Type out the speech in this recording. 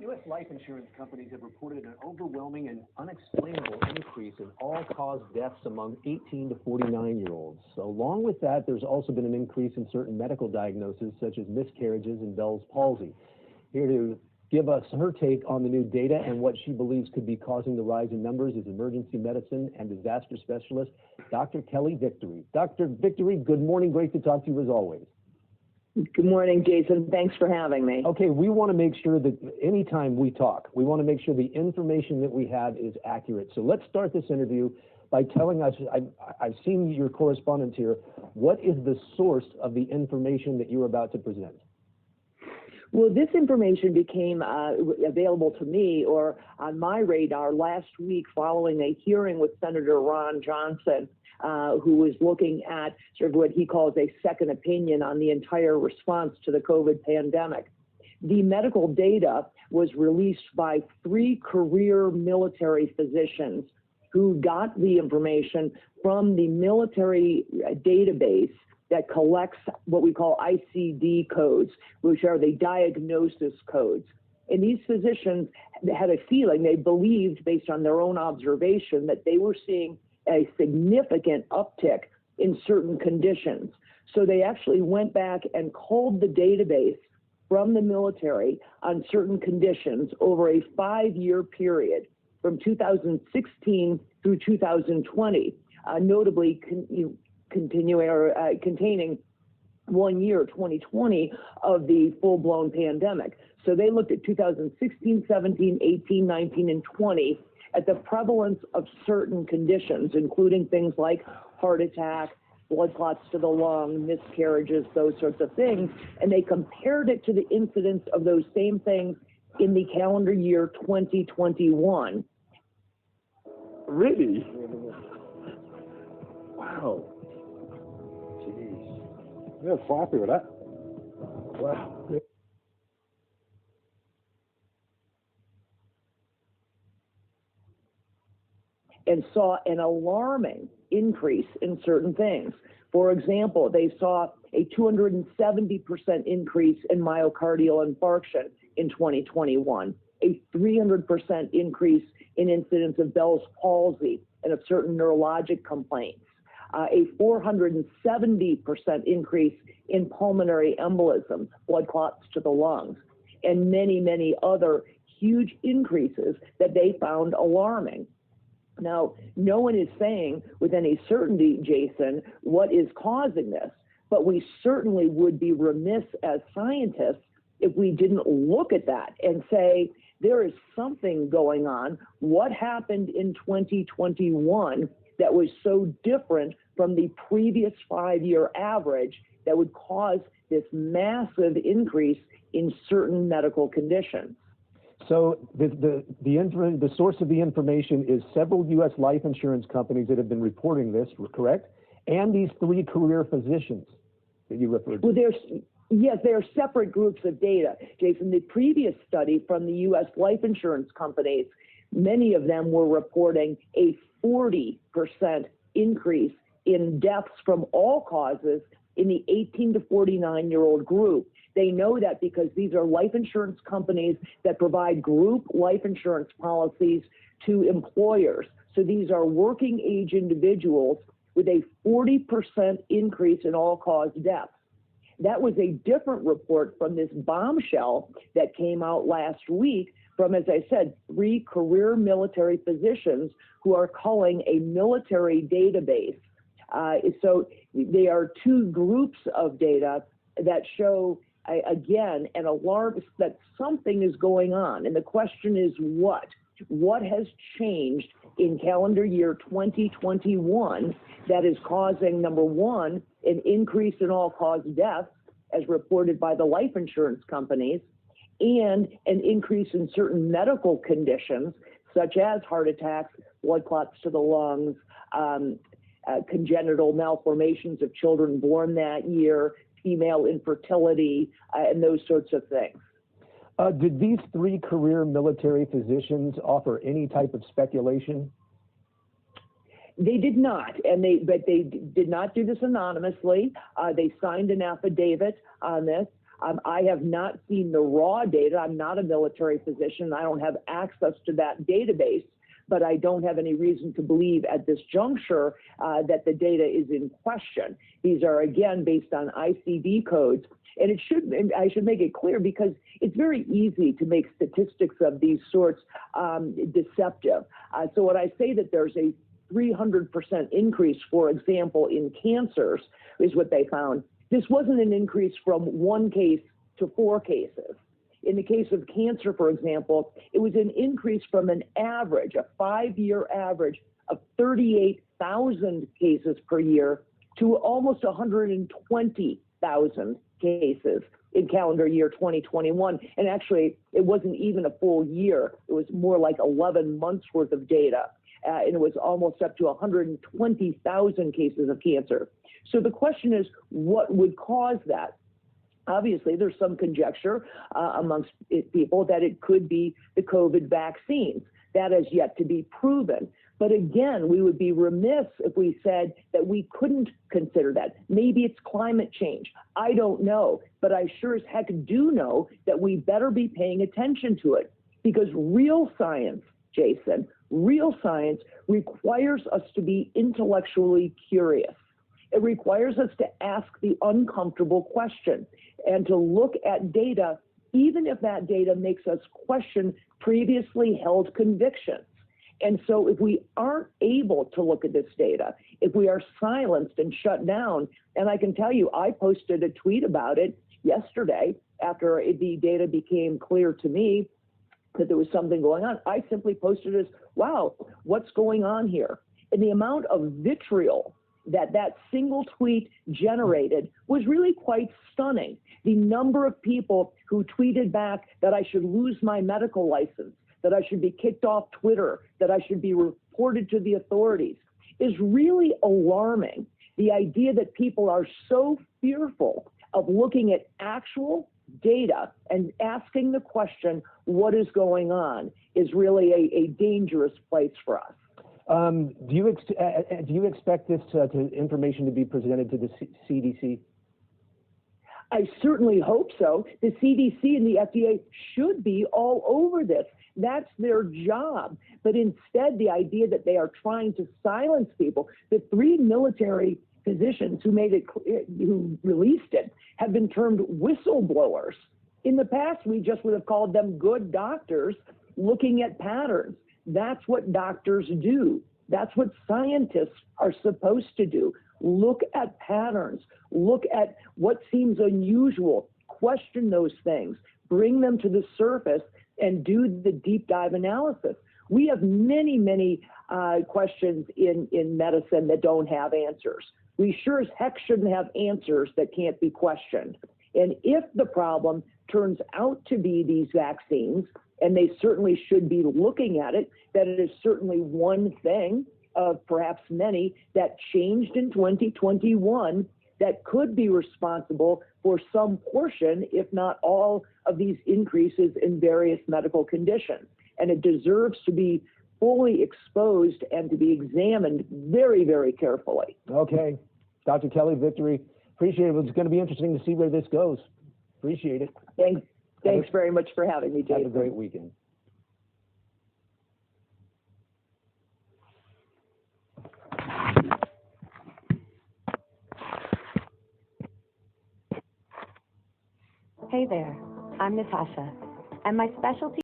U.S. life insurance companies have reported an overwhelming and unexplainable increase in all-cause deaths among 18 to 49-year-olds. So along with that, there's also been an increase in certain medical diagnoses, such as miscarriages and Bell's palsy. Here to give us her take on the new data and what she believes could be causing the rise in numbers is emergency medicine and disaster specialist, Dr. Kelly Victory. Dr. Victory, good morning. Great to talk to you as always. Good morning, Jason. Thanks for having me. Okay, we want to make sure that anytime we talk, we want to make sure the information that we have is accurate. So let's start this interview by telling us, I've seen your correspondence here, what is the source of the information that you're about to present? Well, this information became available to me or on my radar last week following a hearing with Senator Ron Johnson, who was looking at sort of what he calls a second opinion on the entire response to the COVID pandemic. The medical data was released by 3 career military physicians who got the information from the military database that collects what we call ICD codes, which are the diagnosis codes. And these physicians had a feeling, they believed based on their own observation, that they were seeing a significant uptick in certain conditions. So they actually went back and culled the database from the military on certain conditions over a 5-year period from 2016 through 2020, notably containing 1 year, 2020, of the full-blown pandemic. So they looked at 2016, 17, 18, 19, and 20 at the prevalence of certain conditions, including things like heart attack, blood clots to the lung, miscarriages, those sorts of things, and they compared it to the incidence of those same things in the calendar year 2021. Really? Wow. Jeez. Yeah, sloppy with that. Wow. And saw an alarming increase in certain things. For example, they saw a 270% increase in myocardial infarction in 2021, a 300% increase in incidence of Bell's palsy and of certain neurologic complaints, a 470% increase in pulmonary embolism, blood clots to the lungs, and many, many other huge increases that they found alarming. Now, no one is saying with any certainty, Jason, what is causing this, but we certainly would be remiss as scientists if we didn't look at that and say, there is something going on. What happened in 2021 that was so different from the previous 5-year average that would cause this massive increase in certain medical conditions? So the source of the information is several U.S. life insurance companies that have been reporting this, correct? And these 3 career physicians that you referred to. Well, yes, they are separate groups of data. Jason, the previous study from the U.S. life insurance companies, many of them were reporting a 40% increase in deaths from all causes in the 18 to 49-year-old group. They know that because these are life insurance companies that provide group life insurance policies to employers. So these are working age individuals with a 40% increase in all-cause deaths. That was a different report from this bombshell that came out last week from, as I said, 3 career military physicians who are culling a military database. So they are 2 groups of data that show, again, an alarm that something is going on. And the question is what? What has changed in calendar year 2021 that is causing, number one, an increase in all-cause deaths, as reported by the life insurance companies, and an increase in certain medical conditions, such as heart attacks, blood clots to the lungs, congenital malformations of children born that year, female infertility, and those sorts of things. Did these 3 career military physicians offer any type of speculation? They did not, but they did not do this anonymously. They signed an affidavit on this. I have not seen the raw data. I'm not a military physician. I don't have access to that database, but I don't have any reason to believe at this juncture that the data is in question. These are, again, based on ICD codes. And I should make it clear, because it's very easy to make statistics of these sorts deceptive. So when I say that there's a 300% increase, for example, in cancers, is what they found. This wasn't an increase from 1 case to 4 cases. In the case of cancer, for example, it was an increase from an average, a 5-year average of 38,000 cases per year to almost 120,000 cases in calendar year 2021. And actually, it wasn't even a full year. It was more like 11 months worth of data. And it was almost up to 120,000 cases of cancer. So the question is, what would cause that? Obviously, there's some conjecture amongst people that it could be the COVID vaccines. That is yet to be proven. But again, we would be remiss if we said that we couldn't consider that. Maybe it's climate change. I don't know. But I sure as heck do know that we better be paying attention to it, because real science, Jason, real science requires us to be intellectually curious. It requires us to ask the uncomfortable question and to look at data, even if that data makes us question previously held convictions. And so if we aren't able to look at this data, if we are silenced and shut down, and I can tell you, I posted a tweet about it yesterday after the data became clear to me that there was something going on. I simply posted as, wow, what's going on here? And the amount of vitriol that single tweet generated was really quite stunning. The number of people who tweeted back that I should lose my medical license, that I should be kicked off Twitter, that I should be reported to the authorities, is really alarming. The idea that people are so fearful of looking at actual data and asking the question, what is going on, is really a dangerous place for us. Do you expect this information to be presented to the CDC? I certainly hope so. The CDC and the FDA should be all over this. That's their job. But instead, the idea that they are trying to silence people, the 3 military physicians who released it have been termed whistleblowers. In the past, we just would have called them good doctors looking at patterns. That's what doctors do. That's what scientists are supposed to do. Look at patterns. Look at what seems unusual. Question those things. Bring them to the surface and do the deep dive analysis. We have many, many questions in medicine that don't have answers. We sure as heck shouldn't have answers that can't be questioned. And if the problem turns out to be these vaccines, and they certainly should be looking at it, that it is certainly one thing of perhaps many that changed in 2021 that could be responsible for some portion, if not all, of these increases in various medical conditions. And it deserves to be fully exposed and to be examined very, very carefully. Okay. Dr. Kelly Victory, appreciate it. It's going to be interesting to see where this goes. Appreciate it. Thanks very much for having me, Jason. Have a great weekend. Hey there, I'm Natasha, and my specialty